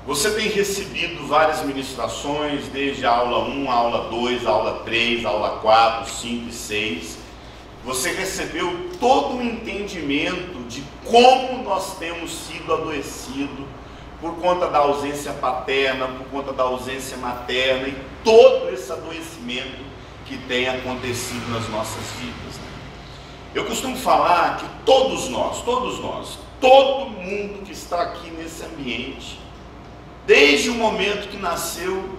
Você tem recebido várias ministrações, desde a aula 1, a aula 2, a aula 3, a aula 4, 5 e 6. Você recebeu todo o entendimento de como nós temos sido adoecidos por conta da ausência paterna, por conta da ausência materna e todo esse adoecimento que tem acontecido nas nossas vidas. Eu costumo falar que todos nós, todo mundo que está aqui nesse ambiente, desde o momento que nasceu,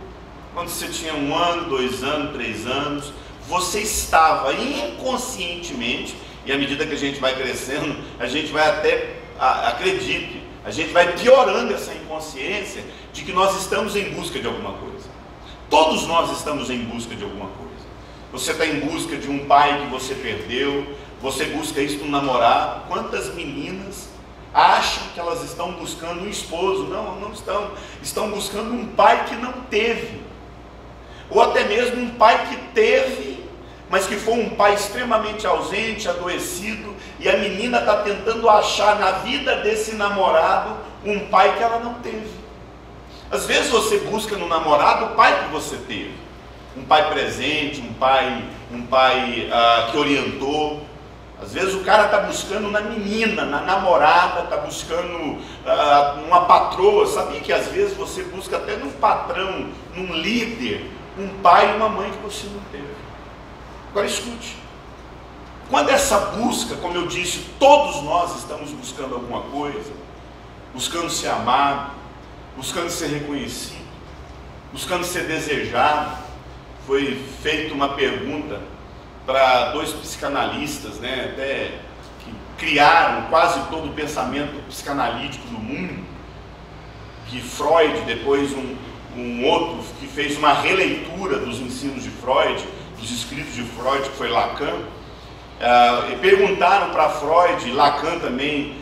quando você tinha 1 ano, 2 anos, 3 anos, você estava inconscientemente, e à medida que a gente vai crescendo, a gente vai até, acredite, a gente vai piorando essa inconsciência de que nós estamos em busca de alguma coisa. Todos nós estamos em busca de alguma coisa. Você está em busca de um pai que você perdeu, você busca isso no namorado. Quantas meninas acham que elas estão buscando um esposo? Não estão. Estão buscando um pai que não teve. Ou até mesmo um pai que teve, mas que foi um pai extremamente ausente, adoecido, e a menina está tentando achar na vida desse namorado um pai que ela não teve. Às vezes você busca no namorado o pai que você teve, um pai presente, um pai que orientou. Às vezes o cara está buscando na menina, na namorada, está buscando uma patroa. Sabia que às vezes você busca até num patrão, num líder, um pai e uma mãe que você não teve. Agora escute, quando essa busca, como eu disse, todos nós estamos buscando alguma coisa, buscando ser amado, buscando ser reconhecido, buscando ser desejado. Foi feita uma pergunta para 2 psicanalistas, até que criaram quase todo o pensamento psicanalítico do mundo, que Freud, depois um outro que fez uma releitura dos ensinos de Freud, dos escritos de Freud, que foi Lacan, e perguntaram para Freud, Lacan também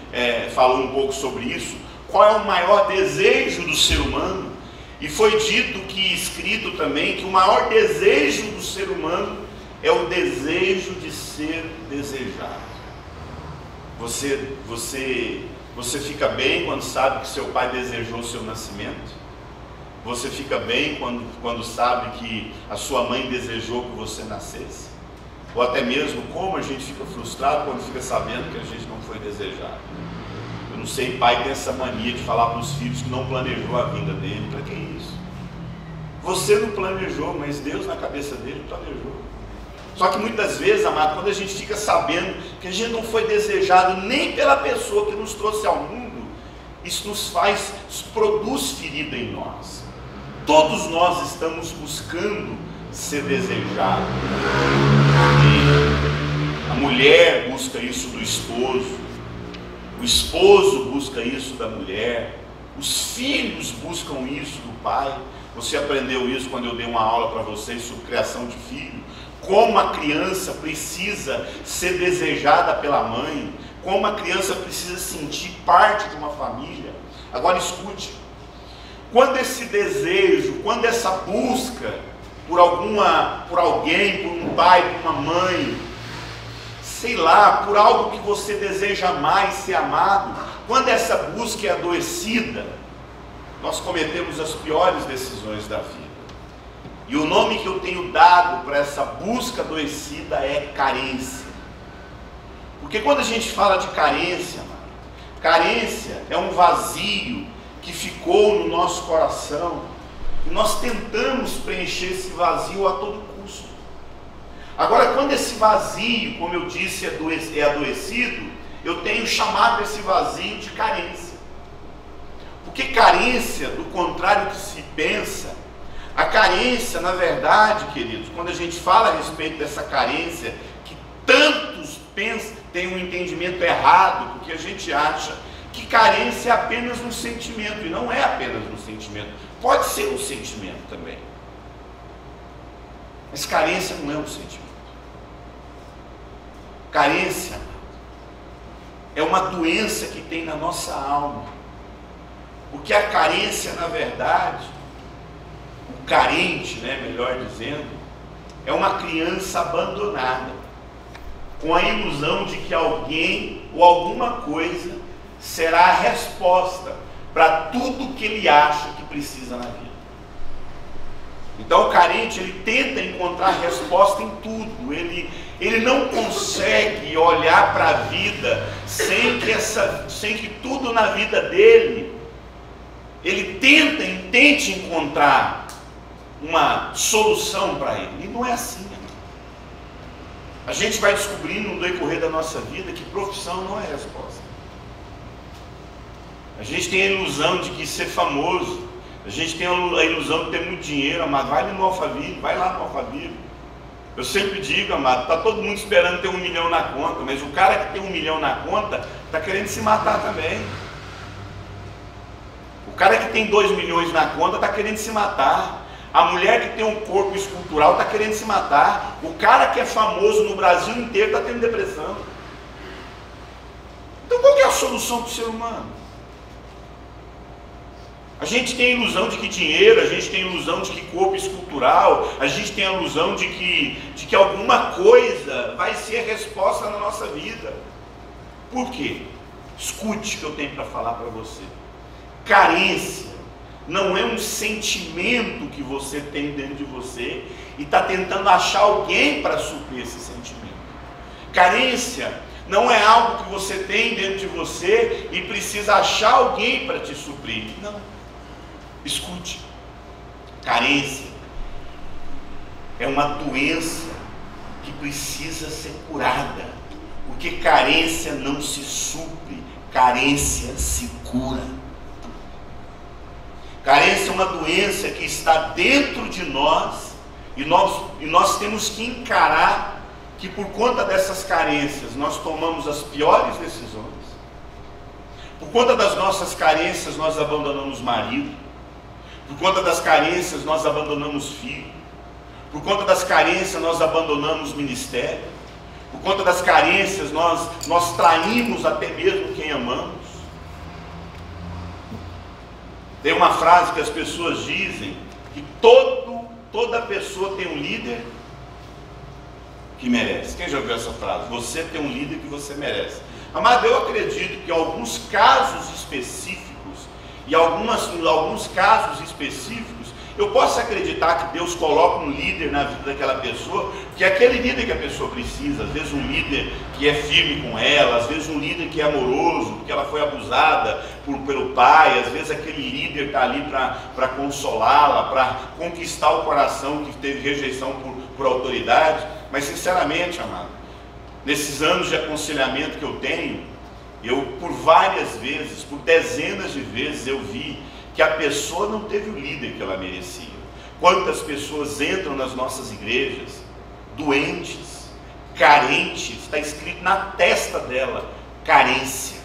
falou um pouco sobre isso, qual é o maior desejo do ser humano, e foi dito que, escrito também, que o maior desejo do ser humano é o desejo de ser desejado. Você fica bem quando sabe que seu pai desejou o seu nascimento? Você fica bem quando sabe que a sua mãe desejou que você nascesse? Ou até mesmo como a gente fica frustrado quando fica sabendo que a gente não foi desejado? Eu não sei, pai tem essa mania de falar para os filhos que não planejou a vinda dele. Para que isso? Você não planejou, mas Deus na cabeça dele planejou. Só que muitas vezes, amado, quando a gente fica sabendo que a gente não foi desejado nem pela pessoa que nos trouxe ao mundo, isso produz ferida em nós. Todos nós estamos buscando ser desejados. A mulher busca isso do esposo, o esposo busca isso da mulher, os filhos buscam isso do pai. Você aprendeu isso quando eu dei uma aula para vocês sobre criação de filho. Como a criança precisa ser desejada pela mãe, como a criança precisa sentir parte de uma família. Agora escute, quando esse desejo, quando essa busca por alguém, por um pai, por uma mãe, sei lá, por algo que você deseja mais ser amado, quando essa busca é adoecida, nós cometemos as piores decisões da vida. E o nome que eu tenho dado para essa busca adoecida é carência. Porque quando a gente fala de carência, carência é um vazio que ficou no nosso coração, e nós tentamos preencher esse vazio a todo custo. Agora, quando esse vazio, como eu disse, é adoecido, eu tenho chamado esse vazio de carência. Porque carência, do contrário que se pensa, a carência, na verdade, queridos, quando a gente fala a respeito dessa carência, que tantos têm um entendimento errado, porque a gente acha que carência é apenas um sentimento, e não é apenas um sentimento, pode ser um sentimento também, mas carência não é um sentimento. Carência é uma doença que tem na nossa alma, porque a carência, na verdade, o carente, melhor dizendo, é uma criança abandonada, com a ilusão de que alguém ou alguma coisa será a resposta para tudo que ele acha que precisa na vida. Então o carente, ele tenta encontrar resposta em tudo, ele não consegue olhar para a vida sem que tudo na vida dele, ele tente encontrar uma solução para ele, e não é assim. A gente vai descobrindo no decorrer da nossa vida que profissão não é resposta. A gente tem a ilusão de que ser famoso, a gente tem a ilusão de ter muito dinheiro, amado, vai no Alphaville, vai lá no Alphaville. Eu sempre digo, amado, está todo mundo esperando ter 1 milhão na conta, mas o cara que tem 1 milhão na conta está querendo se matar também. O cara que tem 2 milhões na conta está querendo se matar. A mulher que tem um corpo escultural está querendo se matar. O cara que é famoso no Brasil inteiro está tendo depressão. Então qual que é a solução para o ser humano? A gente tem a ilusão de que dinheiro, a gente tem a ilusão de que corpo escultural, a gente tem a ilusão de que alguma coisa vai ser a resposta na nossa vida. Por quê? Escute o que eu tenho para falar para você. Carência não é um sentimento que você tem dentro de você e está tentando achar alguém para suprir esse sentimento. Carência não é algo que você tem dentro de você e precisa achar alguém para te suprir. Não. Escute. Carência é uma doença que precisa ser curada. Porque carência não se supre, carência se cura. Carência é uma doença que está dentro de nós e nós temos que encarar que por conta dessas carências nós tomamos as piores decisões. Por conta das nossas carências nós abandonamos marido. Por conta das carências nós abandonamos filho. Por conta das carências nós abandonamos ministério. Por conta das carências nós traímos até mesmo quem amamos. Tem uma frase que as pessoas dizem que toda pessoa tem um líder que merece. Quem já ouviu essa frase? Você tem um líder que você merece. Amado, eu acredito que em alguns casos específicos e alguns casos específicos eu posso acreditar que Deus coloca um líder na vida daquela pessoa, que é aquele líder que a pessoa precisa. Às vezes um líder que é firme com ela, às vezes um líder que é amoroso, porque ela foi abusada pelo pai, às vezes aquele líder está ali para consolá-la, para conquistar o coração que teve rejeição por autoridade. Mas sinceramente, amado, nesses anos de aconselhamento que eu tenho, eu por várias vezes, por dezenas de vezes eu vi que a pessoa não teve o líder que ela merecia. Quantas pessoas entram nas nossas igrejas doentes, carentes, está escrito na testa dela, carência.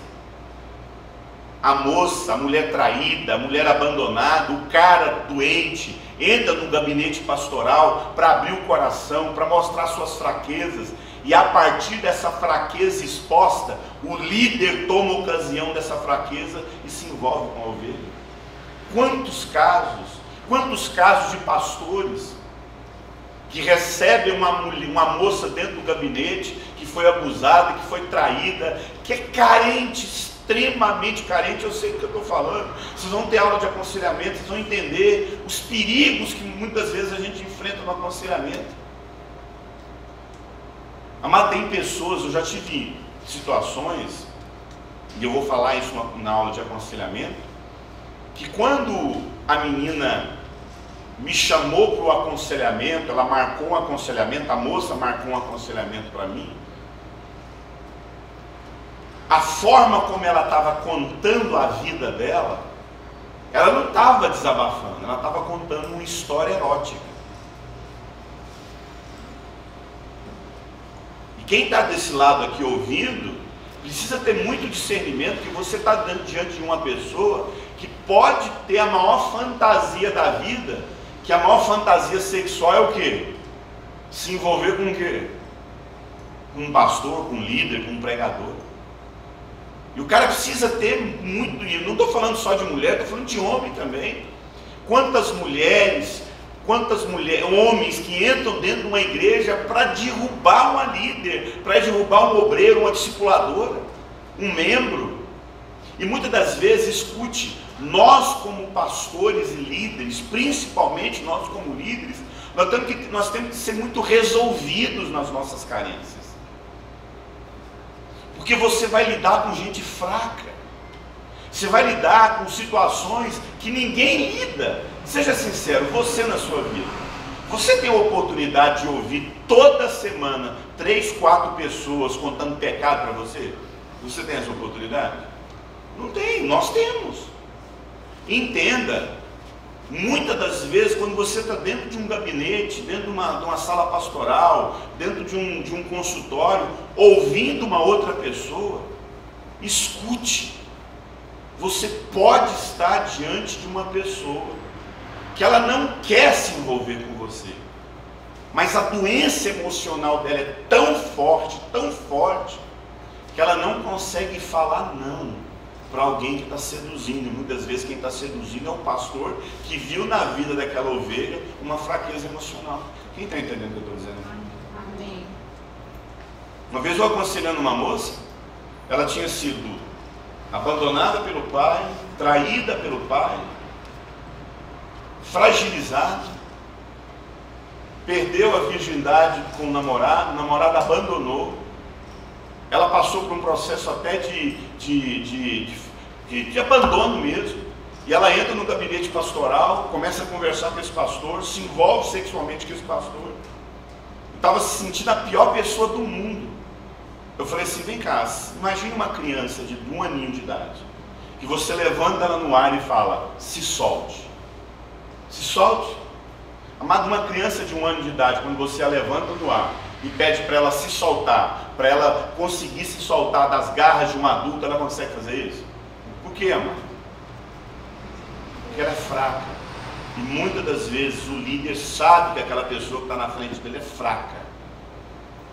A moça, a mulher traída, a mulher abandonada, o cara doente, entra no gabinete pastoral para abrir o coração, para mostrar suas fraquezas, e a partir dessa fraqueza exposta, o líder toma ocasião dessa fraqueza e se envolve com a ovelha. Quantos casos de pastores que recebem uma moça dentro do gabinete, que foi abusada, que foi traída, que é carente, extremamente carente. Eu sei do que eu estou falando. Vocês vão ter aula de aconselhamento, vocês vão entender os perigos que muitas vezes a gente enfrenta no aconselhamento. Amado, tem pessoas, eu já tive situações, e eu vou falar isso na aula de aconselhamento, que quando a menina me chamou para o aconselhamento, ela marcou um aconselhamento, a moça marcou um aconselhamento para mim, a forma como ela estava contando a vida dela, ela não estava desabafando, ela estava contando uma história erótica. E quem está desse lado aqui ouvindo, precisa ter muito discernimento que você está diante de uma pessoa que pode ter a maior fantasia da vida, que a maior fantasia sexual é o quê? Se envolver com o quê? Com um pastor, com um líder, com um pregador. E o cara precisa ter muito, e não estou falando só de mulher, estou falando de homem também. Quantas mulheres, homens que entram dentro de uma igreja para derrubar uma líder, para derrubar um obreiro, uma discipuladora, um membro. E muitas das vezes, escute, Nós como pastores e líderes, principalmente nós como líderes, nós temos que ser muito resolvidos nas nossas carências. Porque você vai lidar com gente fraca. Você vai lidar com situações que ninguém lida. Seja sincero, você na sua vida, você tem a oportunidade de ouvir toda semana 3, 4 pessoas contando pecado para você? Você tem essa oportunidade? Não tem, nós temos. Entenda, muitas das vezes quando você está dentro de um gabinete, dentro de uma sala pastoral, dentro de um consultório, ouvindo uma outra pessoa, escute. Você pode estar diante de uma pessoa que ela não quer se envolver com você, mas a doença emocional dela é tão forte, que ela não consegue falar não para alguém que está seduzindo. E muitas vezes quem está seduzindo é o pastor que viu na vida daquela ovelha uma fraqueza emocional. Quem está entendendo o que eu estou dizendo? Amém. Uma vez eu aconselhando uma moça, ela tinha sido abandonada pelo pai, traída pelo pai, fragilizada, perdeu a virgindade com o namorado abandonou, ela passou por um processo até de abandono mesmo, e ela entra no gabinete pastoral, começa a conversar com esse pastor, se envolve sexualmente com esse pastor, estava se sentindo a pior pessoa do mundo. Eu falei assim, vem cá, imagine uma criança de 1 aninho de idade, que você levanta ela no ar e fala, se solte. Se solte. Amado, uma criança de 1 ano de idade, quando você a levanta no ar e pede para ela se soltar, para ela conseguir se soltar das garras de um adulto, ela consegue fazer isso? Por quê, amado? Porque ela é fraca. E muitas das vezes o líder sabe que aquela pessoa que está na frente dele é fraca.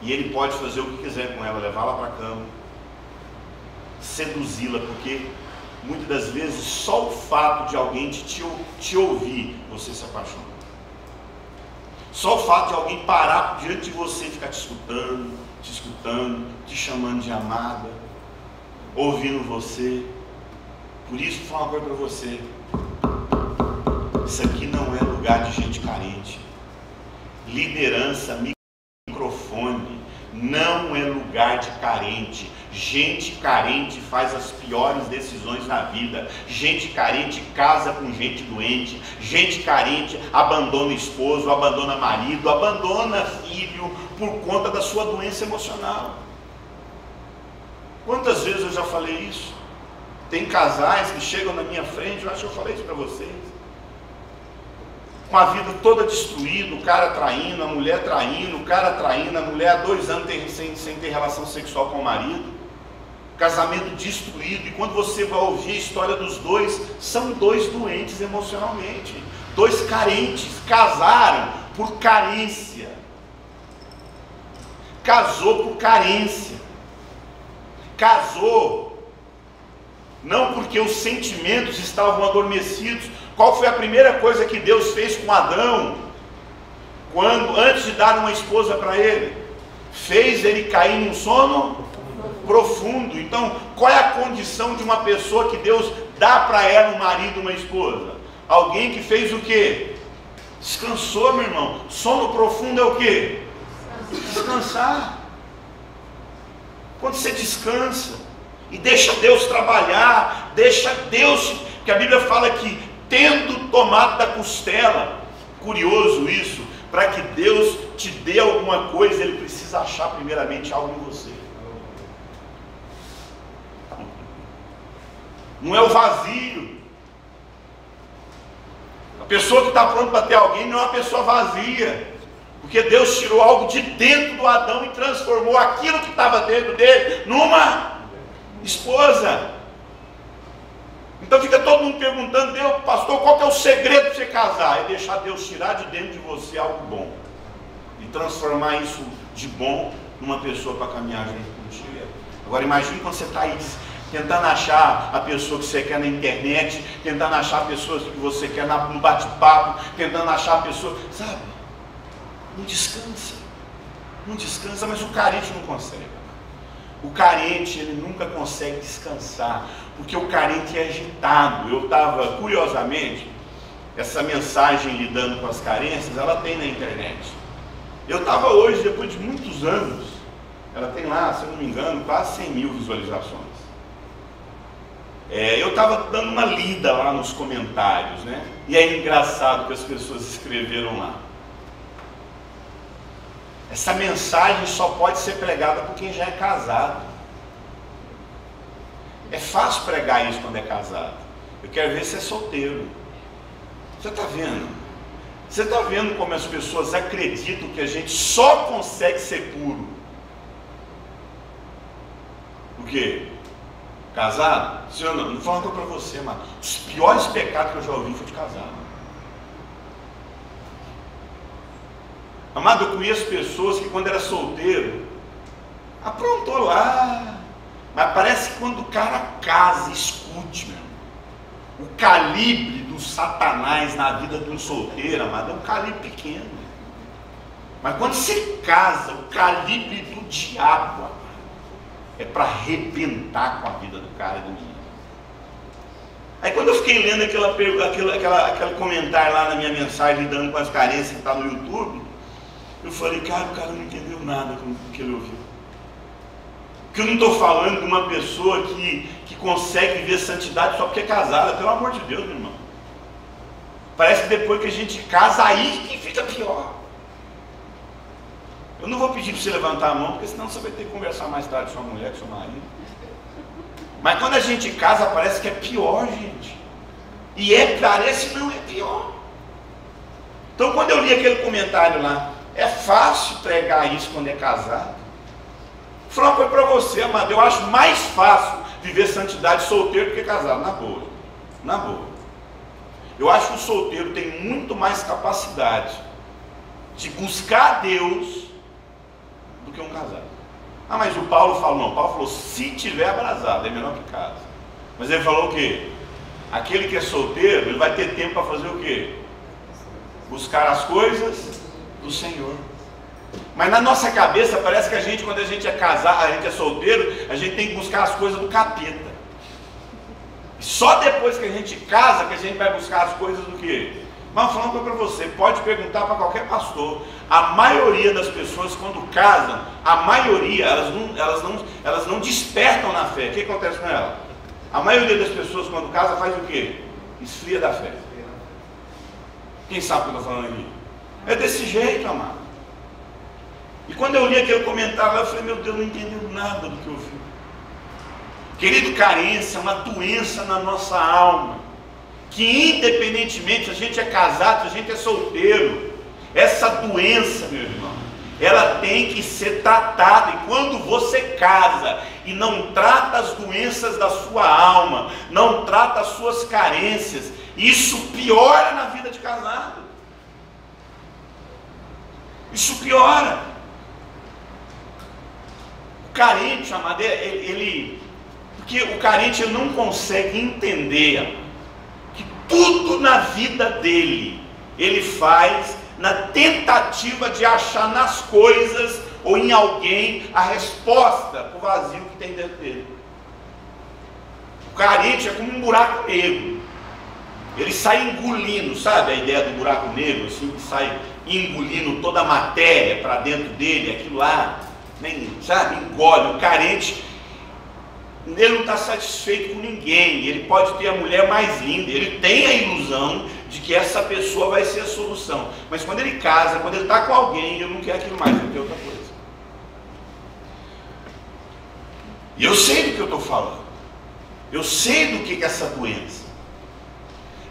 E ele pode fazer o que quiser com ela, levá-la para a cama, seduzi-la, porque muitas das vezes só o fato de alguém te ouvir, você se apaixona. Só o fato de alguém parar diante de você e ficar te escutando, te chamando de amada, ouvindo você. Por isso, vou falar uma coisa para você. Isso aqui não é lugar de gente carente. Liderança, microfone, não é lugar de carente. Gente carente faz as piores decisões na vida. Gente carente casa com gente doente. Gente carente abandona esposo, abandona marido, abandona filho por conta da sua doença emocional. Quantas vezes eu já falei isso? Tem casais que chegam na minha frente, eu acho que eu falei isso para vocês, com a vida toda destruída, o cara traindo, a mulher traindo, o cara traindo, a mulher há 2 anos sem ter relação sexual com o marido, casamento destruído. E quando você vai ouvir a história dos dois, são 2 doentes emocionalmente, 2 carentes, casaram por carência, casou por carência, casou não porque os sentimentos estavam adormecidos. Qual foi a primeira coisa que Deus fez com Adão, antes de dar uma esposa para ele? Fez ele cair num sono profundo. Então, qual é a condição de uma pessoa que Deus dá para ela um marido, uma esposa? Alguém que fez o quê? Descansou, meu irmão. Sono profundo é o quê? Descansar. Quando você descansa e deixa Deus trabalhar, deixa Deus, porque a Bíblia fala que tendo tomado da costela, curioso isso, para que Deus te dê alguma coisa, Ele precisa achar primeiramente algo em você. Não é o vazio. A pessoa que está pronta para ter alguém não é uma pessoa vazia, porque Deus tirou algo de dentro do Adão e transformou aquilo que estava dentro dele numa esposa. Então fica todo mundo perguntando, Deus, pastor, qual que é o segredo para você casar? É deixar Deus tirar de dentro de você algo bom e transformar isso de bom numa pessoa para caminhar junto contigo. Agora imagine quando você está aí tentando achar a pessoa que você quer na internet, tentando achar pessoas que você quer no bate-papo, tentando achar a pessoa, sabe? Não descansa, mas o carente não consegue. O carente, ele nunca consegue descansar, porque o carente é agitado. Eu estava, curiosamente, essa mensagem lidando com as carências, ela tem na internet. Eu estava hoje, depois de muitos anos, ela tem lá, se eu não me engano, quase 100 mil visualizações. Eu estava dando uma lida lá nos comentários, né? E é engraçado que as pessoas escreveram lá. Essa mensagem só pode ser pregada por quem já é casado. É fácil pregar isso quando é casado. Eu quero ver se é solteiro. Você está vendo? Você está vendo como as pessoas acreditam que a gente só consegue ser puro? O quê? Casado? Senhor, não vou falar uma coisa para você, mas os piores pecados que eu já ouvi foi de casado. Amado, eu conheço pessoas que quando era solteiro, aprontou lá, mas parece que quando o cara casa, escute, meu irmão, o calibre do Satanás na vida de um solteiro, amado, é um calibre pequeno. Mas quando você casa, o calibre do diabo, amado, é para arrebentar com a vida do cara e do menino. Aí quando eu fiquei lendo aquele comentário lá na minha mensagem, lidando com as carências que está no YouTube, eu falei, cara, o cara não entendeu nada com o que ele ouviu. Porque eu não estou falando de uma pessoa que consegue viver santidade só porque é casada, pelo amor de Deus, meu irmão. Parece que depois que a gente casa, aí que fica pior. Eu não vou pedir para você levantar a mão, porque senão você vai ter que conversar mais tarde com sua mulher, com seu marido. Mas quando a gente casa, parece que é pior, gente. E parece não é pior. Então quando eu li aquele comentário lá, é fácil pregar isso quando é casado. Vou falar uma coisa para você, amado. Eu acho mais fácil viver santidade solteiro do que casado, na boa. Na boa. Eu acho que o solteiro tem muito mais capacidade de buscar a Deus do que um casado. Ah, mas o Paulo falou, não. O Paulo falou, se tiver abrasado, é melhor que casa. Mas ele falou o quê? Aquele que é solteiro, ele vai ter tempo para fazer o quê? Buscar as coisas do Senhor. Mas na nossa cabeça parece que a gente, quando a gente é casado, a gente é solteiro, a gente tem que buscar as coisas do capeta. E só depois que a gente casa que a gente vai buscar as coisas do quê? Mas falando para você, pode perguntar para qualquer pastor. A maioria das pessoas quando casam, a maioria, elas não despertam na fé. O que acontece com ela? A maioria das pessoas quando casa faz o quê? Esfria da fé. Quem sabe o que eu estou falando aqui? É desse jeito, amado. E quando eu li aquele comentário, eu falei, meu Deus, não entendeu nada do que eu vi. Querido, carência é uma doença na nossa alma, que independentemente se a gente é casado, se a gente é solteiro, essa doença, meu irmão, ela tem que ser tratada. E quando você casa e não trata as doenças da sua alma, não trata as suas carências, isso piora na vida de casado. Isso piora. O carente, amado, porque o carente ele não consegue entender que tudo na vida dele ele faz na tentativa de achar nas coisas ou em alguém a resposta para o vazio que tem dentro dele. O carente é como um buraco negro. Ele sai engolindo, sabe a ideia do buraco negro, assim, que sai engolindo toda a matéria para dentro dele, aquilo lá, nem, sabe, engole. O carente, ele não está satisfeito com ninguém. Ele pode ter a mulher mais linda, ele tem a ilusão de que essa pessoa vai ser a solução, mas quando ele casa, quando ele está com alguém, ele não quer aquilo mais, ele quer outra coisa. E eu sei do que eu estou falando, eu sei do que é essa doença.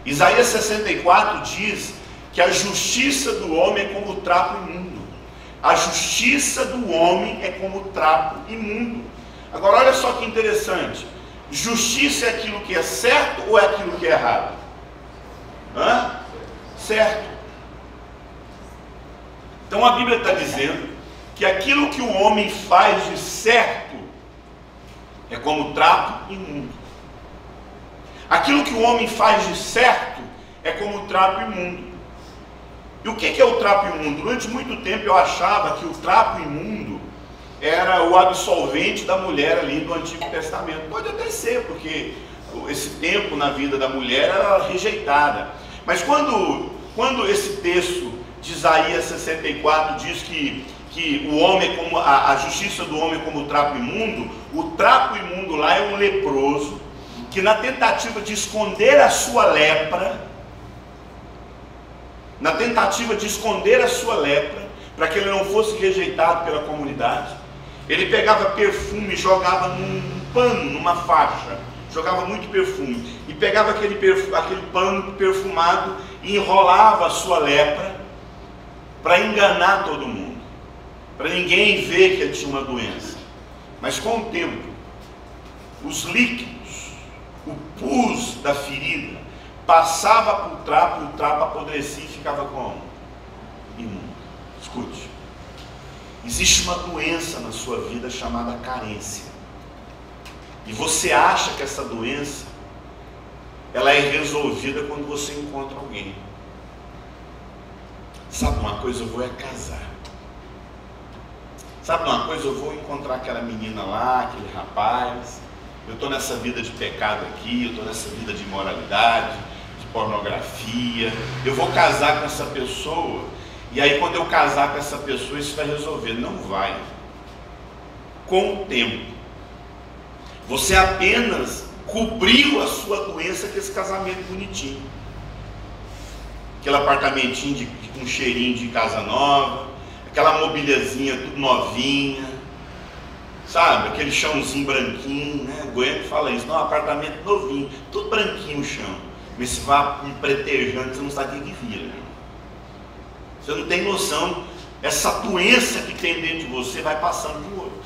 Isaías 64 diz que a justiça do homem é como o trapo imundo. A justiça do homem é como o trapo imundo. Agora olha só que interessante. Justiça é aquilo que é certo ou é aquilo que é errado? Certo. Então a Bíblia está dizendo que aquilo que o homem faz de certo é como trapo imundo. Aquilo que o homem faz de certo é como o trapo imundo. E o que é o trapo imundo? Durante muito tempo eu achava que o trapo imundo era o absolvente da mulher ali do Antigo Testamento. Pode até ser, porque esse tempo na vida da mulher era rejeitada. Mas quando esse texto de Isaías 64 diz que o homem, como a justiça do homem como o trapo imundo, o trapo imundo lá é um leproso que, na tentativa de esconder a sua lepra, para que ele não fosse rejeitado pela comunidade, ele pegava perfume e jogava num pano, numa faixa, jogava muito perfume, e pegava aquele pano perfumado e enrolava a sua lepra para enganar todo mundo, para ninguém ver que ele tinha uma doença. Mas com o tempo, os líquidos, o pus da ferida passava para o trapo apodrecia e ficava como? Imundo. Escute, existe uma doença na sua vida chamada carência, e você acha que essa doença ela é resolvida quando você encontra alguém. Sabe uma coisa? Eu vou casar. Sabe uma coisa? Eu vou encontrar aquela menina lá, aquele rapaz. Eu estou nessa vida de pecado aqui, eu estou nessa vida de imoralidade, de pornografia. Eu vou casar com essa pessoa. E aí, quando eu casar com essa pessoa, isso vai resolver. Não vai. Com o tempo, você apenas cobriu a sua doença com esse casamento bonitinho. Aquele apartamentinho com cheirinho de casa nova, aquela mobiliazinha tudo novinha, sabe? Aquele chãozinho branquinho, né? O Goiânia fala isso, não, apartamento novinho, tudo branquinho o chão. Mas se vai pretejando, você não sabe o que vira, né? Você não tem noção, essa doença que tem dentro de você vai passando para o outro.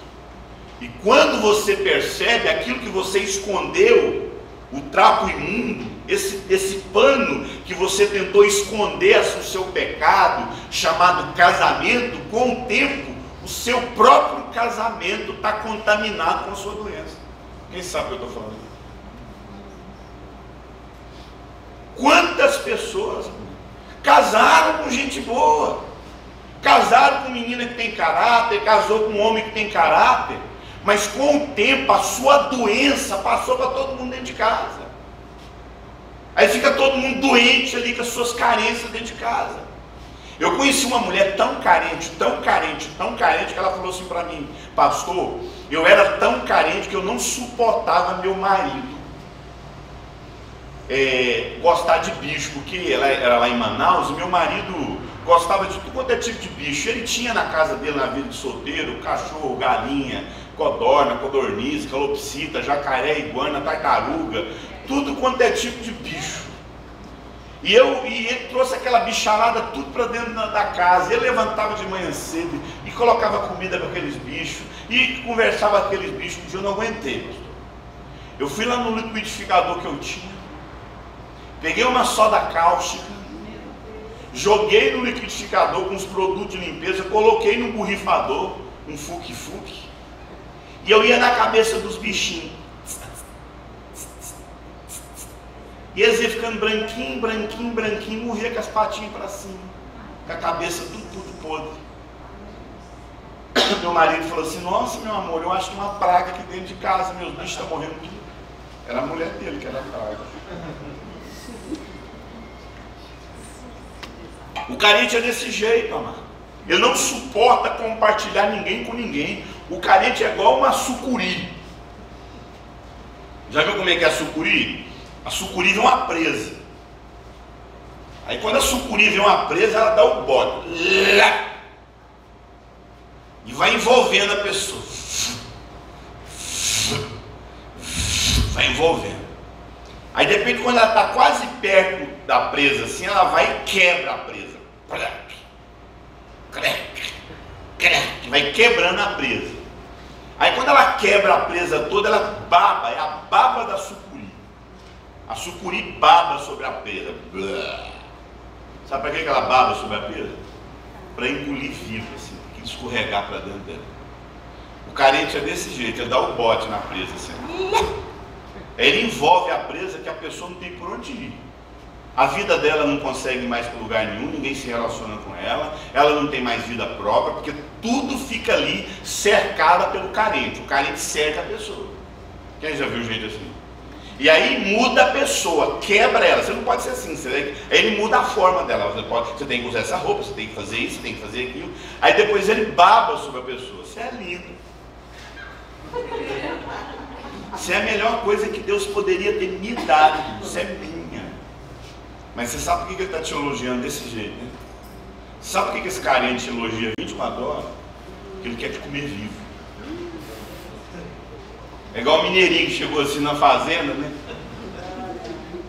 E quando você percebe aquilo que você escondeu, o trapo imundo, esse pano que você tentou esconder o seu pecado, chamado casamento, com o tempo, o seu próprio casamento está contaminado com a sua doença. Quem sabe o que eu estou falando? Quantas pessoas casaram com gente boa, casaram com menina que tem caráter, casou com um homem que tem caráter, mas com o tempo a sua doença passou para todo mundo dentro de casa. Aí fica todo mundo doente ali com as suas carências dentro de casa. Eu conheci uma mulher tão carente, que ela falou assim para mim: pastor, eu era tão carente que eu não suportava meu marido gostar de bicho, porque ela era lá em Manaus, e meu marido gostava de tudo quanto é tipo de bicho. Ele tinha na casa dele, na vida de solteiro, cachorro, galinha, codorna, codorniz, calopsita, jacaré, iguana, tartaruga, tudo quanto é tipo de bicho. E ele trouxe aquela bicharada tudo para dentro da casa. Ele levantava de manhã cedo e colocava comida para aqueles bichos e conversava com aqueles bichos. Um dia eu não aguentei, pastor. Eu fui lá no liquidificador que eu tinha, peguei uma soda cáustica, joguei no liquidificador com os produtos de limpeza, coloquei no borrifador, um fuque-fuque, e eu ia na cabeça dos bichinhos. E eles iam ficando branquinho, morria com as patinhas para cima, com a cabeça tudo podre. Meu marido falou assim: nossa, meu amor, eu acho que uma praga aqui dentro de casa, meus bichos estão morrendo tudo. Era a mulher dele que era a praga. O carente é desse jeito, amado. Ele não suporta compartilhar ninguém com ninguém. O carente é igual uma sucuri. Já viu como é que é a sucuri? A sucuri vê uma presa. Aí quando a sucuri vê uma presa, ela dá o bote. E vai envolvendo a pessoa. Vai envolvendo. Aí de repente, quando ela está quase perto da presa, assim, ela vai e quebra a presa. Vai quebrando a presa. Aí quando ela quebra a presa toda, ela baba, é a baba da sucuri. A sucuri baba sobre a presa. Sabe para que ela baba sobre a presa? Para engolir vivo, assim, para escorregar para dentro dela. O carente é desse jeito, ele dá o bote na presa, assim. Ele envolve a presa que a pessoa não tem por onde ir. A vida dela não consegue ir mais para lugar nenhum, ninguém se relaciona com ela, ela não tem mais vida própria, porque tudo fica ali cercado pelo carente. O carente cerca a pessoa. Quem já viu gente assim? E aí muda a pessoa, quebra ela. Você não pode ser assim. Aí ele muda a forma dela. Você tem que usar essa roupa, você tem que fazer isso, você tem que fazer aquilo. Aí depois ele baba sobre a pessoa. Você é lindo. Você é a melhor coisa que Deus poderia ter me dado. Você é minha. Mas você sabe por que ele está te elogiando desse jeito, né? Sabe por que esse carente te elogia 24 horas? Porque ele quer te comer vivo. É igual o mineirinho que chegou assim na fazenda, né?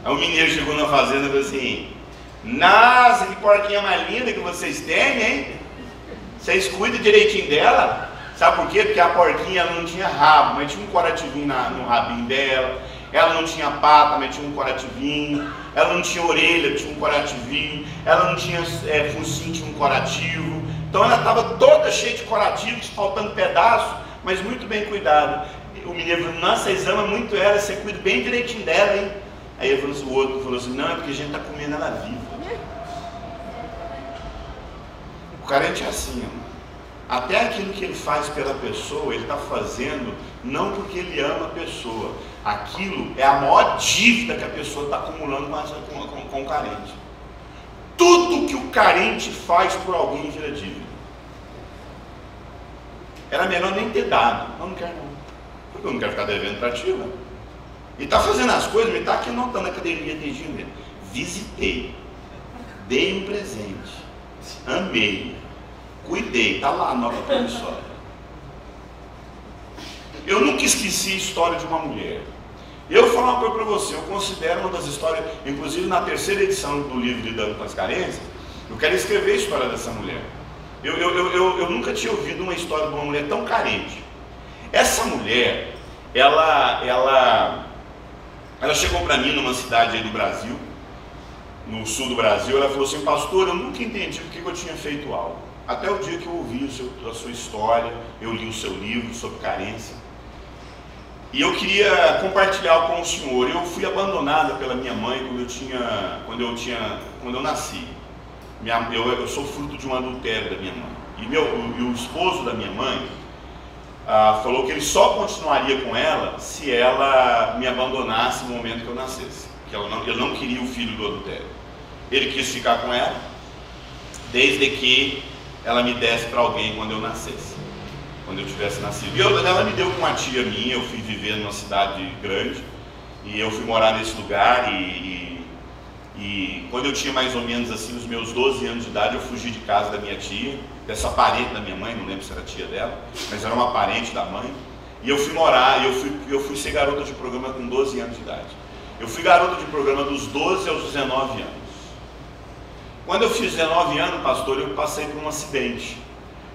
Aí o mineiro chegou na fazenda e falou assim: nossa, que porquinha mais linda que vocês têm, hein? Vocês cuidam direitinho dela? Sabe por quê? Porque a porquinha não tinha rabo, mas tinha um corativinho no rabinho dela. Ela não tinha pata, mas tinha um corativinho. Ela não tinha orelha, tinha um corativinho. Ela não tinha focinho, tinha um corativo. Então ela estava toda cheia de corativos, faltando pedaço, mas muito bem cuidada. O mineiro falou: nossa, vocês amam muito ela, você cuida bem direitinho dela, hein? Aí ele falou assim, o outro falou assim: não, é porque a gente está comendo ela viva. O carente é assim, ó. Até aquilo que ele faz pela pessoa, ele está fazendo não porque ele ama a pessoa. Aquilo é a maior dívida que a pessoa está acumulando com o carente. Tudo que o carente faz por alguém vira dívida. Era melhor nem ter dado. Não quero não. Porque eu não quero ficar devendo para ti, né? E está fazendo as coisas, mas está aqui não está na academia desde janeiro. Visitei, dei um presente, amei, cuidei, está lá a nota promissória. Eu nunca esqueci a história de uma mulher. Eu vou falar uma coisa para você, eu considero uma das histórias, inclusive na terceira edição do livro Lidando com as Carências, eu quero escrever a história dessa mulher. Eu nunca tinha ouvido uma história de uma mulher tão carente. Essa mulher, ela chegou para mim numa cidade aí do Brasil, no sul do Brasil. Ela falou assim: pastor, eu nunca entendi porque eu tinha feito algo. Até o dia que eu ouvi a sua história, eu li o seu livro sobre carência. E eu queria compartilhar com o senhor. Eu fui abandonada pela minha mãe quando eu nasci. Eu sou fruto de um adultério da minha mãe. E o esposo da minha mãe falou que ele só continuaria com ela se ela me abandonasse no momento que eu nascesse. Que ele não queria o filho do adultério. Ele quis ficar com ela, desde que ela me desse para alguém quando eu nascesse, quando eu tivesse nascido. E ela me deu com uma tia minha. Eu fui viver numa cidade grande e eu fui morar nesse lugar e quando eu tinha mais ou menos assim os meus 12 anos de idade, eu fugi de casa da minha tia, dessa parente da minha mãe, não lembro se era tia dela, mas era uma parente da mãe. E eu fui morar, eu fui ser garota de programa com 12 anos de idade. Eu fui garota de programa dos 12 aos 19 anos. Quando eu fiz 19 anos, pastor, eu passei por um acidente.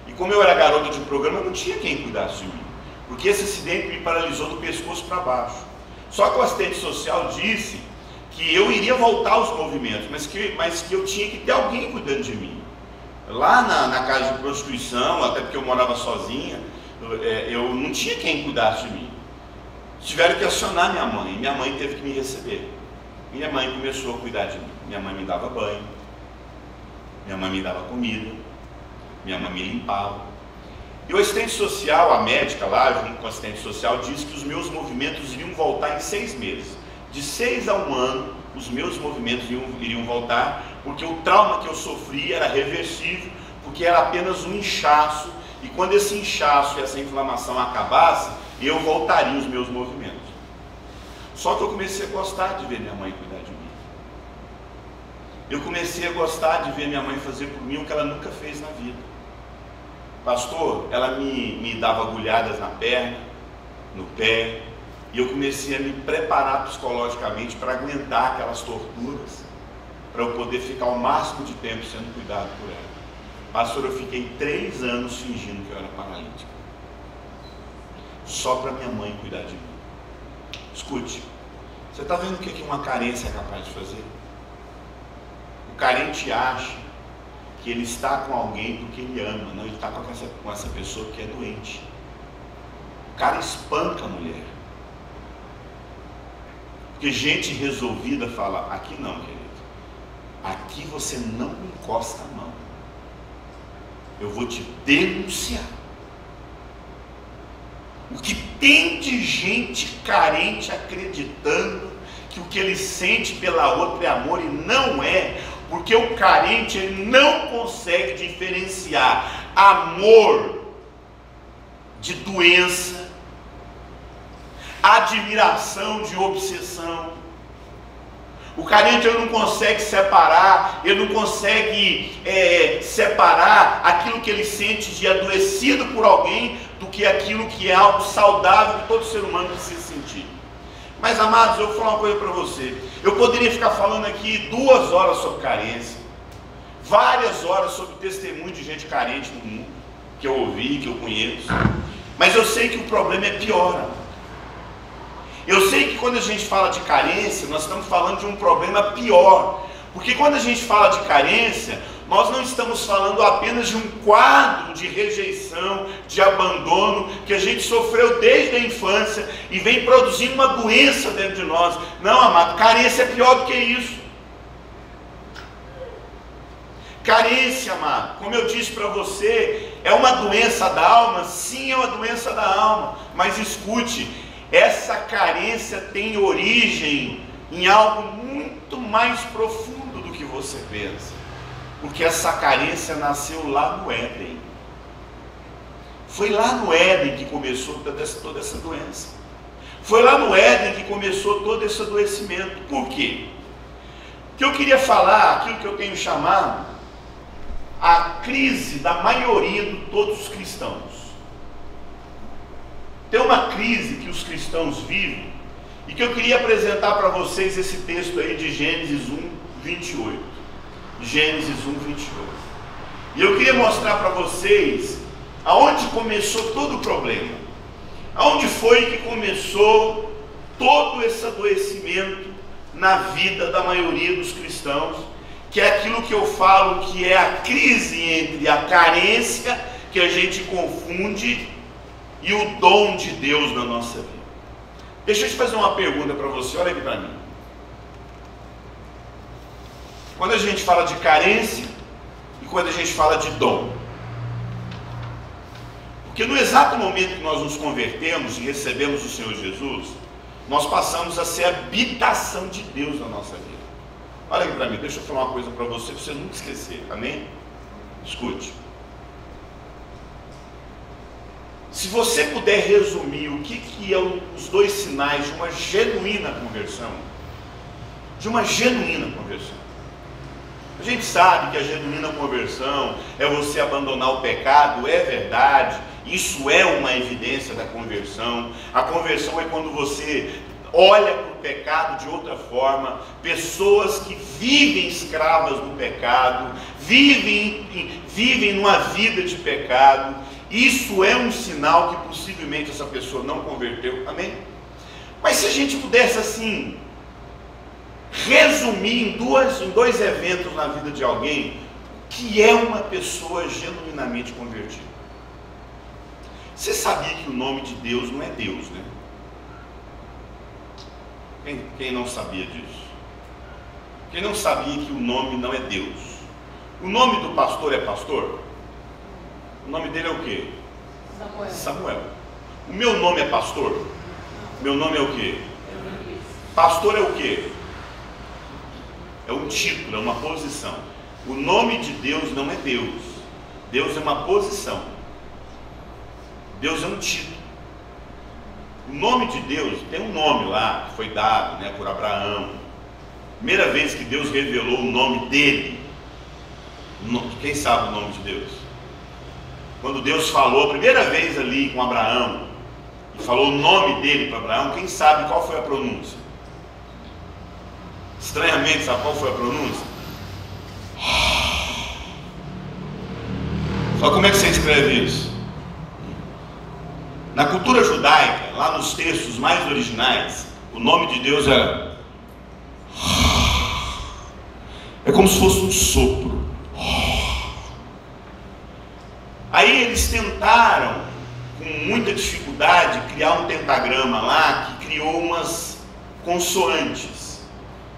E como eu era garota de programa, não tinha quem cuidasse de mim, porque esse acidente me paralisou do pescoço para baixo. Só que o assistente social disse que eu iria voltar aos movimentos, mas que eu tinha que ter alguém cuidando de mim. Lá na casa de prostituição, até porque eu morava sozinha, eu não tinha quem cuidasse de mim. Tiveram que acionar minha mãe, e minha mãe teve que me receber. Minha mãe começou a cuidar de mim. Minha mãe me dava banho, minha mãe me dava comida, minha mãe me limpava. E o assistente social, a médica lá, junto com o assistente social, disse que os meus movimentos iriam voltar em 6 meses. De 6 a 1 ano, os meus movimentos iriam voltar, porque o trauma que eu sofri era reversível, porque era apenas um inchaço, e quando esse inchaço e essa inflamação acabasse, eu voltaria os meus movimentos. Só que eu comecei a gostar de ver minha mãe cuidar de mim. Eu comecei a gostar de ver minha mãe fazer por mim o que ela nunca fez na vida. Pastor, ela me dava agulhadas na perna, no pé, e eu comecei a me preparar psicologicamente para aguentar aquelas torturas, para eu poder ficar o máximo de tempo sendo cuidado por ela. Pastor, eu fiquei 3 anos fingindo que eu era paralítico, só para minha mãe cuidar de mim. Escute, você está vendo o que uma carência é capaz de fazer? O carente acha que ele está com alguém porque ele ama, não, ele está com essa pessoa que é doente. O cara espanca a mulher. Porque gente resolvida fala: aqui não, querido, aqui você não encosta a mão. eu vou te denunciar. O que tem de gente carente acreditando que o que ele sente pela outra é amor, e não é, porque o carente ele não consegue diferenciar amor de doença, admiração de obsessão. O carente ele não consegue separar, ele não consegue separar aquilo que ele sente de adoecido por alguém do que aquilo que é algo saudável que todo ser humano precisa sentir. Mas, amados, eu vou falar uma coisa para você. Eu poderia ficar falando aqui 2 horas sobre carência, várias horas sobre testemunho de gente carente no mundo, que eu ouvi, que eu conheço, mas eu sei que o problema é pior. Eu sei que quando a gente fala de carência, nós estamos falando de um problema pior, porque quando a gente fala de carência, nós não estamos falando apenas de um quadro de rejeição, de abandono, que a gente sofreu desde a infância e vem produzindo uma doença dentro de nós. Não, amado, carência é pior do que isso. Carência, amado, como eu disse para você, é uma doença da alma? Sim, é uma doença da alma, mas escute, essa carência tem origem em algo muito mais profundo do que você pensa. Porque essa carência nasceu lá no Éden. Foi lá no Éden que começou toda essa doença. Foi lá no Éden que começou todo esse adoecimento. Por quê? Porque eu queria falar aquilo que eu tenho chamado a crise da maioria de todos os cristãos. Tem uma crise que os cristãos vivem e que eu queria apresentar para vocês esse texto aí de Gênesis 1, 28. Gênesis 1, 28. E eu queria mostrar para vocês aonde começou todo o problema. Aonde foi que começou todo esse adoecimento na vida da maioria dos cristãos, que é aquilo que eu falo que é a crise entre a carência, que a gente confunde, e o dom de Deus na nossa vida. Deixa eu te fazer uma pergunta para você, olha aqui para mim. Quando a gente fala de carência e quando a gente fala de dom, porque no exato momento que nós nos convertemos e recebemos o Senhor Jesus, nós passamos a ser habitação de Deus na nossa vida. Olha aqui para mim, deixa eu falar uma coisa para você nunca esquecer, amém? Escute. Se você puder resumir o que é os 2 sinais de uma genuína conversão, a gente sabe que a genuína conversão é você abandonar o pecado, é verdade, isso é uma evidência da conversão. A conversão é quando você olha para o pecado de outra forma. Pessoas que vivem escravas do pecado, vivem numa vida de pecado, isso é um sinal que possivelmente essa pessoa não converteu, amém? Mas se a gente pudesse assim resumir em dois eventos na vida de alguém que é uma pessoa genuinamente convertida. Você sabia que o nome de Deus não é Deus, né? Quem não sabia disso? Quem não sabia que o nome não é Deus? O nome do pastor é pastor? O nome dele é o quê? Samuel. O meu nome é pastor? Meu nome é o quê? Pastor é o quê? É um título, é uma posição. O nome de Deus não é Deus. Deus é uma posição. Deus é um título. O nome de Deus tem um nome lá, que foi dado, né, por Abraão. Primeira vez que Deus revelou o nome dele. Quem sabe o nome de Deus? Quando Deus falou a primeira vez ali com Abraão, e falou o nome dele para Abraão, quem sabe qual foi a pronúncia? Estranhamente, sabe qual foi a pronúncia? Só como é que você escreve isso? Na cultura judaica, lá nos textos mais originais, o nome de Deus era... é como se fosse um sopro. Aí eles tentaram, com muita dificuldade, criar um pentagrama lá, que criou umas consoantes.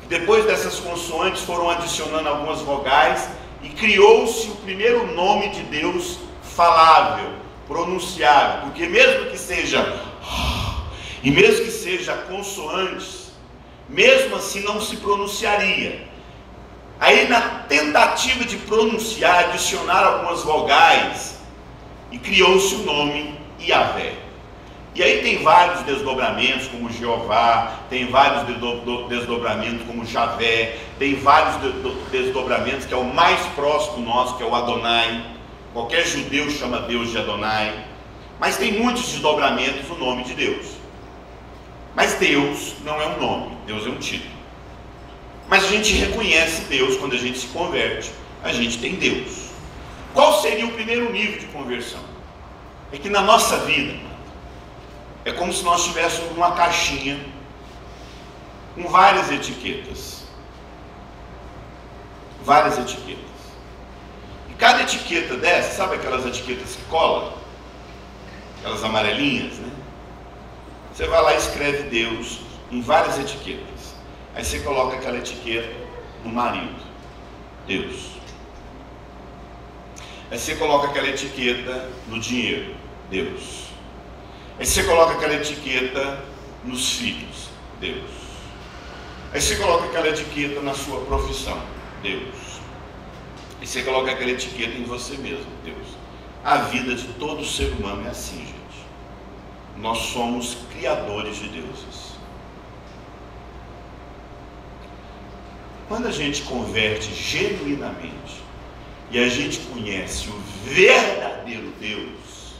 Depois dessas consoantes foram adicionando algumas vogais, e criou-se o primeiro nome de Deus falável, pronunciável, porque mesmo que seja e mesmo que seja consoantes, mesmo assim não se pronunciaria. Aí na tentativa de pronunciar, adicionar algumas vogais, e criou-se o nome Yahvé. E aí tem vários desdobramentos, como Jeová, tem vários desdobramentos, como Javé, tem vários desdobramentos, que é o mais próximo nosso, que é o Adonai. Qualquer judeu chama Deus de Adonai. Mas tem muitos desdobramentos no nome de Deus. Mas Deus não é um nome, Deus é um título. Mas a gente reconhece Deus quando a gente se converte. A gente tem Deus. Qual seria o primeiro nível de conversão? É que na nossa vida, é como se nós tivéssemos uma caixinha com várias etiquetas. Várias etiquetas. E cada etiqueta dessa, sabe aquelas etiquetas que colam? Aquelas amarelinhas, né? Você vai lá e escreve Deus em várias etiquetas. Aí você coloca aquela etiqueta no marido, Deus. Aí você coloca aquela etiqueta no dinheiro, Deus. Aí você coloca aquela etiqueta nos filhos, Deus. Aí você coloca aquela etiqueta na sua profissão, Deus. Aí você coloca aquela etiqueta em você mesmo, Deus. A vida de todo ser humano é assim, gente. Nós somos criadores de deuses. Quando a gente converte genuinamente e a gente conhece o verdadeiro Deus,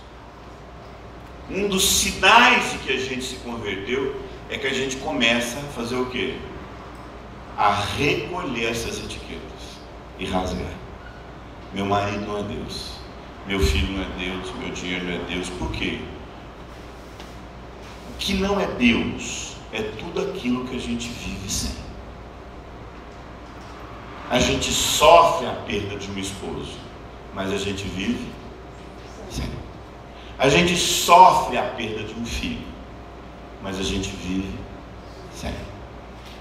um dos sinais de que a gente se converteu é que a gente começa a fazer o quê? A recolher essas etiquetas e rasgar. Meu marido não é Deus, meu filho não é Deus, meu dinheiro não é Deus. Por quê? O que não é Deus é tudo aquilo que a gente vive sem. A gente sofre a perda de um esposo, mas a gente vive sem. A gente sofre a perda de um filho, mas a gente vive sem.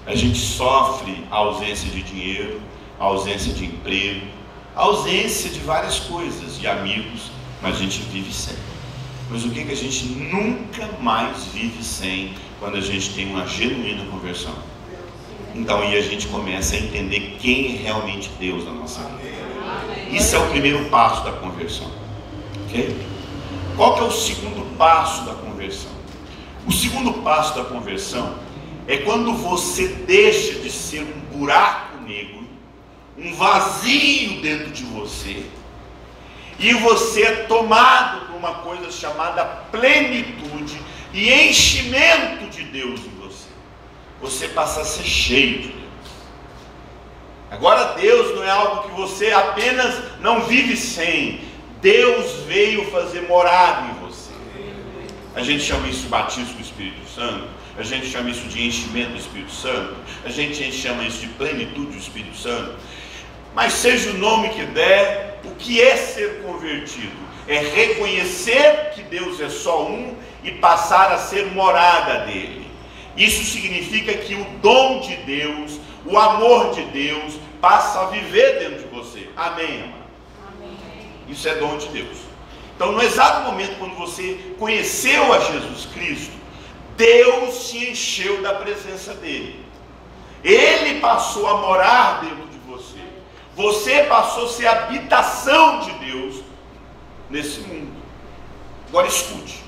A gente sofre a ausência de dinheiro, a ausência de emprego, a ausência de várias coisas, de amigos, mas a gente vive sem. Mas o que a gente nunca mais vive sem quando a gente tem uma genuína conversão? Então aí a gente começa a entender quem é realmente Deus na nossa vida. Isso é o primeiro passo da conversão. Ok? Qual que é o segundo passo da conversão? O segundo passo da conversão é quando você deixa de ser um buraco negro, um vazio dentro de você, e você é tomado por uma coisa chamada plenitude e enchimento de Deus em você. Você passa a ser cheio de Deus. Agora Deus não é algo que você apenas não vive sem. Deus veio fazer morada em você. A gente chama isso de batismo do Espírito Santo. A gente chama isso de enchimento do Espírito Santo. A gente chama isso de plenitude do Espírito Santo. Mas seja o nome que der, o que é ser convertido? É reconhecer que Deus é só um e passar a ser morada dele. Isso significa que o dom de Deus, o amor de Deus, passa a viver dentro de você. Amém, amado? Isso é dom de Deus. Então, no exato momento quando você conheceu a Jesus Cristo, Deus se encheu da presença dele. Ele passou a morar dentro de você. Você passou a ser habitação de Deus nesse mundo. Agora escute.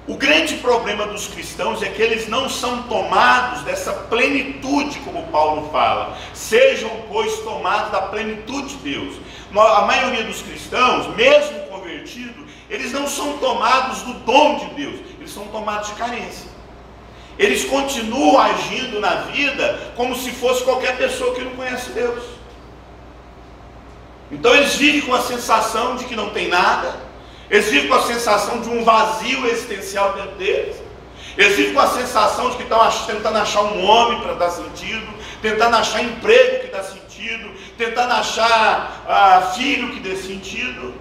O grande problema dos cristãos é que eles não são tomados dessa plenitude, como Paulo fala. Sejam, pois, tomados da plenitude de Deus. A maioria dos cristãos, mesmo convertidos, eles não são tomados do dom de Deus, eles são tomados de carência. Eles continuam agindo na vida como se fosse qualquer pessoa que não conhece Deus. Então eles vivem com a sensação de que não tem nada. Eles vivem com a sensação de um vazio existencial dentro deles. Eles vivem com a sensação de que estão tentando achar um homem para dar sentido, tentando achar emprego que dá sentido, tentando achar filho que dê sentido,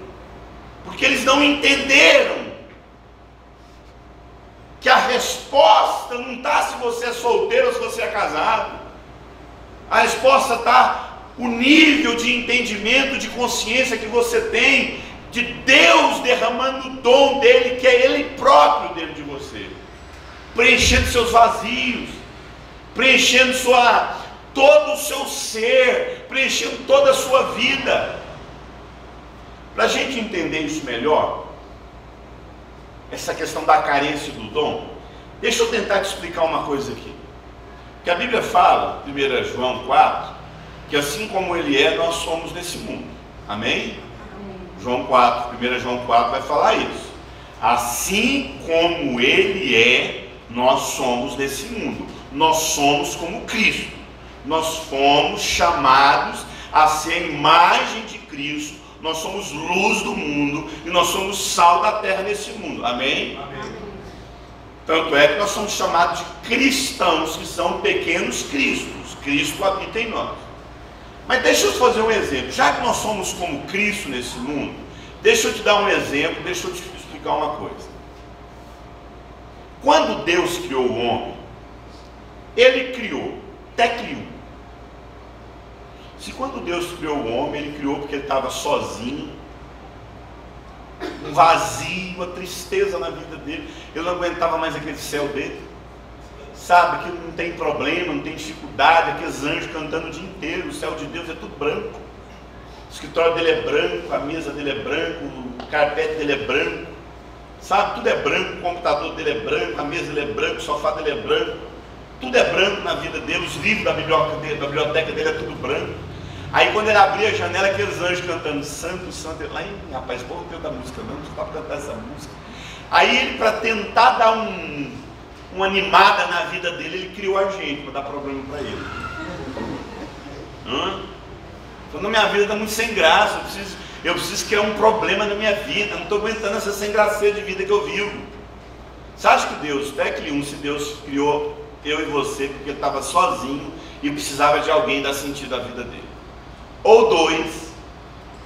porque eles não entenderam que a resposta não está se você é solteiro ou se você é casado. A resposta está o nível de entendimento, de consciência que você tem de Deus derramando o dom dele, que é ele próprio dentro de você, preenchendo seus vazios, preenchendo todo o seu ser, preenchendo toda a sua vida. Para a gente entender isso melhor, essa questão da carência do dom, deixa eu tentar te explicar uma coisa aqui. Que a Bíblia fala, 1 João 4, que assim como ele é, nós somos nesse mundo. Amém? João 4, 1 João 4 vai falar isso. Assim como ele é, nós somos nesse mundo. Nós somos como Cristo. Nós fomos chamados a ser a imagem de Cristo. Nós somos luz do mundo e nós somos sal da terra nesse mundo. Amém? Amém. Tanto é que nós somos chamados de cristãos, que são pequenos cristos. Cristo habita em nós. Mas deixa eu fazer um exemplo. Já que nós somos como Cristo nesse mundo, deixa eu te dar um exemplo, deixa eu te explicar uma coisa. Quando Deus criou o homem, ele criou, até criou. Se quando Deus criou o homem, ele criou porque ele estava sozinho, um vazio, uma tristeza na vida dele, ele não aguentava mais aquele céu dele, sabe, que não tem problema, não tem dificuldade, aqueles anjos cantando o dia inteiro, o céu de Deus é tudo branco, o escritório dele é branco, a mesa dele é branco, o carpete dele é branco, sabe, tudo é branco, o computador dele é branco, a mesa dele é branco, o sofá dele é branco, tudo é branco na vida dele, os livros da biblioteca dele é tudo branco. Aí quando ele abria a janela, aqueles anjos cantando santo, santo, lá em, rapaz, pô, não tem da música não dá para cantar essa música. Aí ele, para tentar dar uma animada na vida dele, ele criou a gente, para dar problema para ele. Falou, minha vida está muito sem graça, eu preciso criar um problema na minha vida, não estou aguentando essa sem graça de vida que eu vivo. Você acha que Deus, se Deus criou eu e você, porque ele estava sozinho e precisava de alguém dar sentido à vida dele? Ou dois,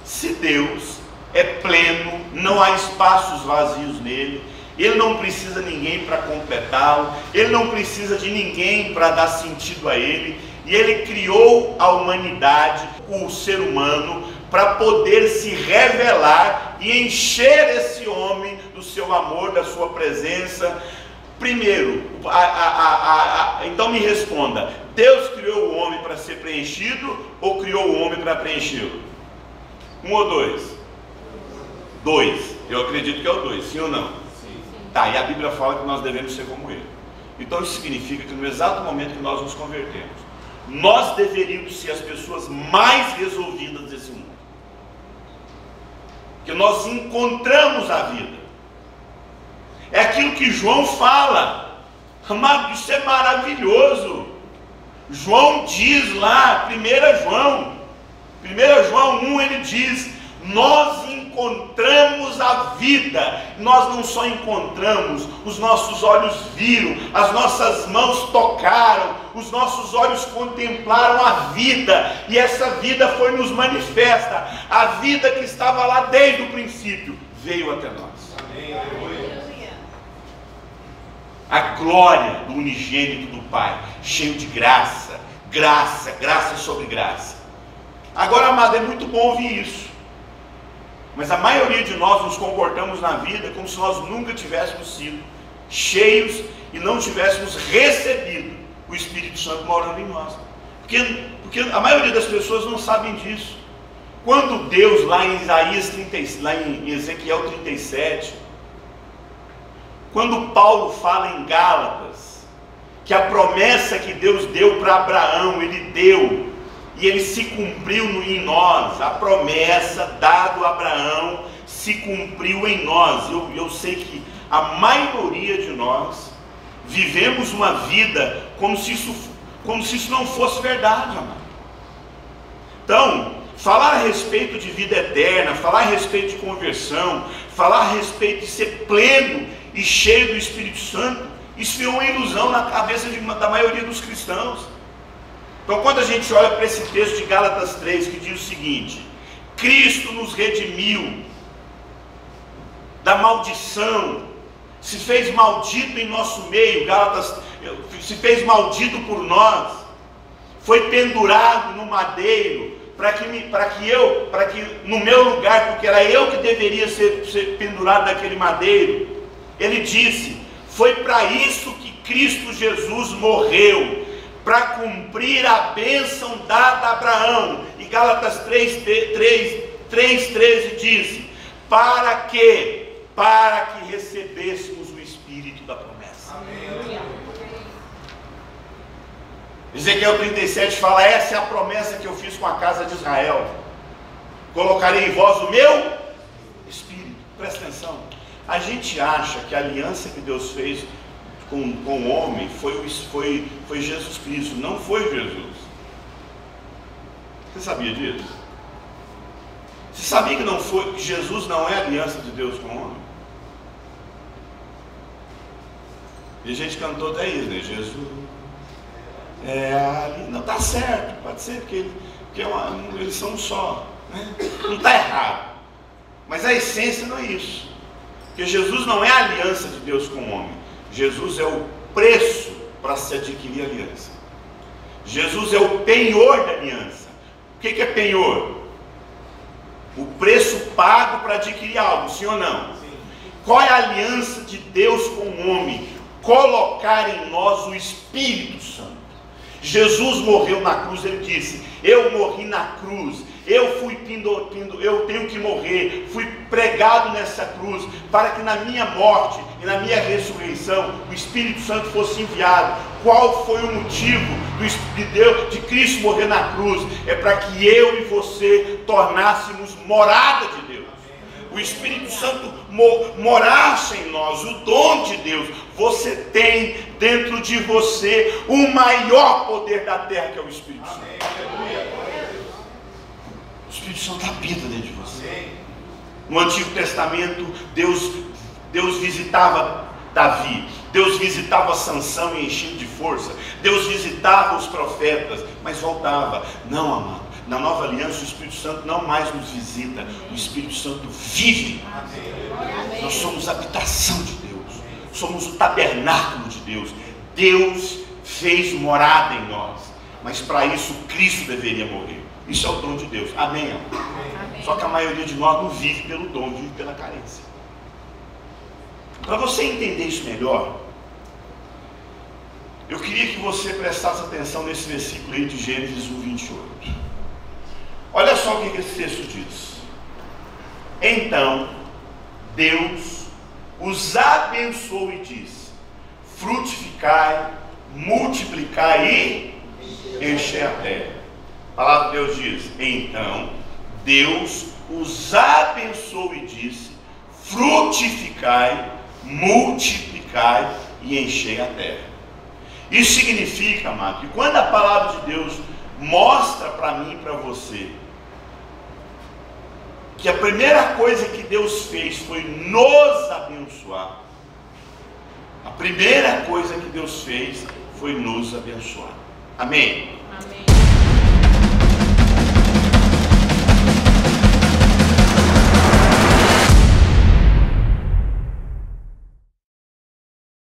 se Deus é pleno, não há espaços vazios nele, ele não precisa de ninguém para completá-lo, ele não precisa de ninguém para dar sentido a ele, e ele criou a humanidade, o ser humano, para poder se revelar e encher esse homem do seu amor, da sua presença. Primeiro, então me responda, Deus criou o homem para ser preenchido ou criou o homem para preenchê-lo? Um ou dois? Dois, eu acredito que é o dois, sim ou não? Sim. Tá, e a Bíblia fala que nós devemos ser como ele. Então isso significa que no exato momento que nós nos convertemos, nós deveríamos ser as pessoas mais resolvidas desse mundo, que nós encontramos a vida. É aquilo que João fala, amado, isso é maravilhoso. João diz lá, 1 João 1, ele diz, nós encontramos a vida. Nós não só encontramos, os nossos olhos viram, as nossas mãos tocaram, os nossos olhos contemplaram a vida, e essa vida foi nos manifesta. A vida que estava lá desde o princípio veio até nós. Amém. A glória do unigênito do Pai, cheio de graça, graça sobre graça. Agora, amado, é muito bom ouvir isso, mas a maioria de nós nos comportamos na vida como se nós nunca tivéssemos sido cheios e não tivéssemos recebido o Espírito Santo morando em nós, porque a maioria das pessoas não sabem disso. Quando Deus, lá em Isaías 30, lá em Ezequiel 37, quando Paulo fala em Gálatas, que a promessa que Deus deu para Abraão, ele deu, e ele se cumpriu em nós, a promessa dada a Abraão se cumpriu em nós. Eu sei que a maioria de nós vivemos uma vida como se isso não fosse verdade, amado. Então, falar a respeito de vida eterna, falar a respeito de conversão, falar a respeito de ser pleno e cheio do Espírito Santo, isso é uma ilusão na cabeça da maioria dos cristãos. Então, quando a gente olha para esse texto de Gálatas 3, que diz o seguinte: Cristo nos redimiu da maldição, se fez maldito em nosso meio, Gálatas, se fez maldito por nós, foi pendurado no madeiro para que no meu lugar, porque era eu que deveria ser pendurado naquele madeiro. Ele disse: foi para isso que Cristo Jesus morreu, para cumprir a bênção dada a Abraão. E Gálatas 3:13 diz: para que recebêssemos o Espírito da promessa. Amém. Ezequiel 37 fala: essa é a promessa que eu fiz com a casa de Israel, colocarei em vós o meu Espírito. Presta atenção, a gente acha que a aliança que Deus fez com o homem foi Jesus Cristo. Não foi Jesus. Você sabia disso? Você sabia que Jesus não é a aliança de Deus com o homem? E a gente cantou até isso, né? Jesus não está certo, pode ser que eles são um só, né? Não está errado, mas a essência não é isso, porque Jesus não é a aliança de Deus com o homem. Jesus é o preço para se adquirir a aliança. Jesus é o penhor da aliança. O que é penhor? O preço pago para adquirir algo, sim ou não? Sim. Qual é a aliança de Deus com o homem? Colocar em nós o Espírito Santo. Jesus morreu na cruz, ele disse: eu morri na cruz, eu tenho que morrer, fui pregado nessa cruz, para que na minha morte e na minha ressurreição o Espírito Santo fosse enviado. Qual foi o motivo de Cristo morrer na cruz? É para que eu e você tornássemos morada de Deus. O Espírito Santo morasse em nós, o dom de Deus. Você tem dentro de você o maior poder da terra, que é o Espírito Santo. O Espírito Santo habita dentro de você. No Antigo Testamento, Deus visitava Davi, Deus visitava Sansão e enchia de força, Deus visitava os profetas, mas voltava. Não, amado. Na nova aliança, o Espírito Santo não mais nos visita, o Espírito Santo vive. Nós somos a habitação de Deus, somos o tabernáculo de Deus. Deus fez morada em nós, mas para isso Cristo deveria morrer. Isso é o dom de Deus. Amém, amém. Só que a maioria de nós não vive pelo dom, vive pela carência. Para você entender isso melhor, eu queria que você prestasse atenção nesse versículo aí de Gênesis 1:28. Olha só o que esse texto diz. Então Deus os abençoou e disse: frutificai, multiplicai e enchei a terra. A palavra de Deus diz: então Deus os abençoou e disse: frutificai, multiplicai e enchei a terra. Isso significa, amado, que quando a palavra de Deus mostra para mim e para você que a primeira coisa que Deus fez foi nos abençoar, a primeira coisa que Deus fez foi nos abençoar. Amém? Amém.